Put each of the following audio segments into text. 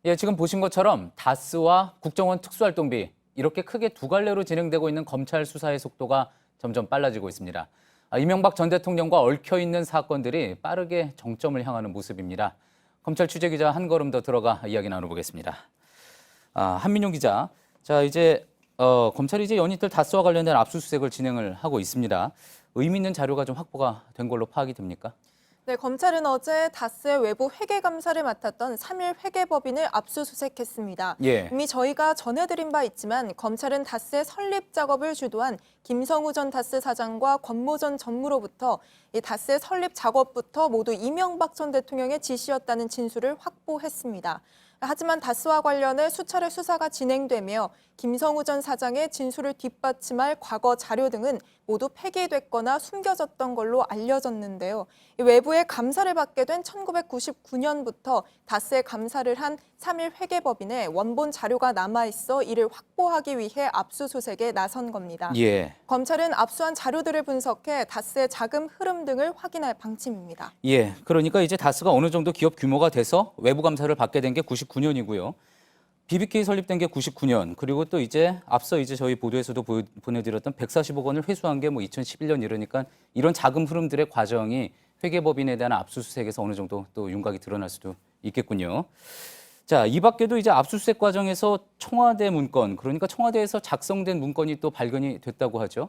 예, 지금 보신 것처럼 다스와 국정원 특수활동비 이렇게 크게 두 갈래로 진행되고 있는 검찰 수사의 속도가 점점 빨라지고 있습니다. 이명박 전 대통령과 얽혀 있는 사건들이 빠르게 정점을 향하는 모습입니다. 검찰 취재기자 한 걸음 더 들어가 이야기 나눠보겠습니다. 한민용 기자, 자 이제 검찰이 이제 연이틀 다스와 관련된 압수수색을 진행을 하고 있습니다. 의미 있는 자료가 좀 확보가 된 걸로 파악이 됩니까? 네, 검찰은 어제 다스의 외부 회계 감사를 맡았던 3일 회계법인을 압수수색했습니다. 예. 이미 저희가 전해드린 바 있지만 검찰은 다스의 설립 작업을 주도한 김성우 전 다스 사장과 권모 전 전무로부터 이 다스의 설립 작업부터 모두 이명박 전 대통령의 지시였다는 진술을 확보했습니다. 하지만 다스와 관련해 수차례 수사가 진행되며 김성우 전 사장의 진술을 뒷받침할 과거 자료 등은 모두 폐기됐거나 숨겨졌던 걸로 알려졌는데요. 외부의 감사를 받게 된 1999년부터 다스의 감사를 한 3일 회계법인에 원본 자료가 남아있어 이를 확보하기 위해 압수수색에 나선 겁니다. 예. 검찰은 압수한 자료들을 분석해 다스의 자금 흐름 등을 확인할 방침입니다. 예, 그러니까 이제 다스가 어느 정도 기업 규모가 돼서 외부 감사를 받게 된 게 99년이고요. BBK 설립된 게 99년, 그리고 또 이제 앞서 이제 저희 보도에서도 보내드렸던 140억 원을 회수한 게 뭐 2011년 이러니까 이런 자금 흐름들의 과정이 회계법인에 대한 압수수색에서 어느 정도 또 윤곽이 드러날 수도 있겠군요. 자, 이 밖에도 이제 압수수색 과정에서 청와대 문건, 그러니까 청와대에서 작성된 문건이 또 발견이 됐다고 하죠.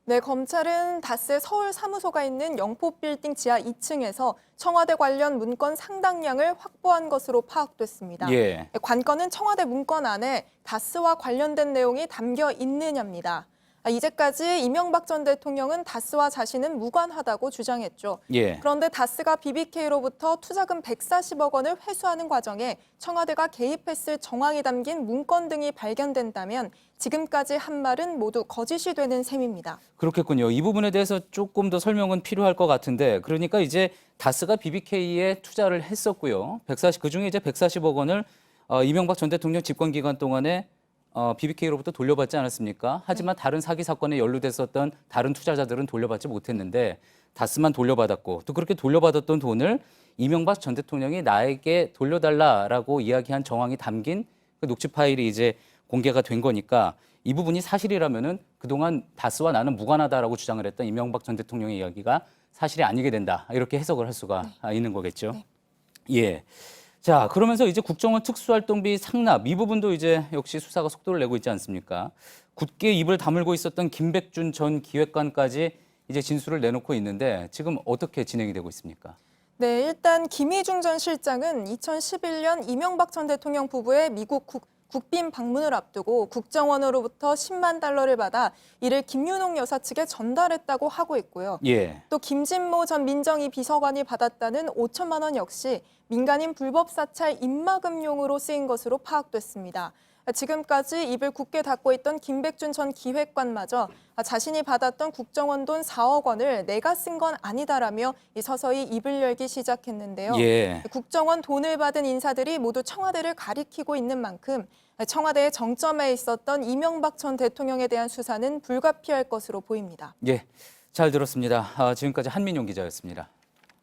네, 검찰은 다스의 서울 사무소가 있는 영포빌딩 지하 2층에서 청와대 관련 문건 상당량을 확보한 것으로 파악됐습니다. 예. 관건은 청와대 문건 안에 다스와 관련된 내용이 담겨 있느냐입니다. 이제까지 이명박 전 대통령은 다스와 자신은 무관하다고 주장했죠. 예. 그런데 다스가 BBK로부터 투자금 140억 원을 회수하는 과정에 청와대가 개입했을 정황이 담긴 문건 등이 발견된다면 지금까지 한 말은 모두 거짓이 되는 셈입니다. 그렇겠군요. 이 부분에 대해서 조금 더 설명은 필요할 것 같은데, 그러니까 이제 다스가 BBK에 투자를 했었고요. 그중에 이제 140억 원을 이명박 전 대통령 집권 기간 동안에 BBK로부터 돌려받지 않았습니까? 하지만 다른 사기 사건에 연루됐었던 다른 투자자들은 돌려받지 못했는데 다스만 돌려받았고, 또 그렇게 돌려받았던 돈을 이명박 전 대통령이 나에게 돌려달라라고 이야기한 정황이 담긴 그 녹취 파일이 이제 공개가 된 거니까 이 부분이 사실이라면은 그동안 다스와 나는 무관하다라고 주장을 했던 이명박 전 대통령의 이야기가 사실이 아니게 된다. 이렇게 해석을 할 수가 있는 거겠죠. 네. 예. 자, 그러면서 이제 국정원 특수활동비 상납 이 부분도 이제 역시 수사가 속도를 내고 있지 않습니까? 굳게 입을 다물고 있었던 김백준 전 기획관까지 이제 진술을 내놓고 있는데 지금 어떻게 진행이 되고 있습니까? 네, 일단 김희중 전 실장은 2011년 이명박 전 대통령 부부의 미국 국빈 방문을 앞두고 국정원으로부터 10만 달러를 받아 이를 김윤옥 여사 측에 전달했다고 하고 있고요. 예. 또 김진모 전 민정위 비서관이 받았다는 5천만 원 역시 민간인 불법 사찰 입막음용으로 쓰인 것으로 파악됐습니다. 지금까지 입을 굳게 닫고 있던 김백준 전 기획관마저 자신이 받았던 국정원 돈 4억 원을 내가 쓴 건 아니다라며 서서히 입을 열기 시작했는데요. 예. 국정원 돈을 받은 인사들이 모두 청와대를 가리키고 있는 만큼 청와대의 정점에 있었던 이명박 전 대통령에 대한 수사는 불가피할 것으로 보입니다. 예. 잘 들었습니다. 지금까지 한민용 기자였습니다.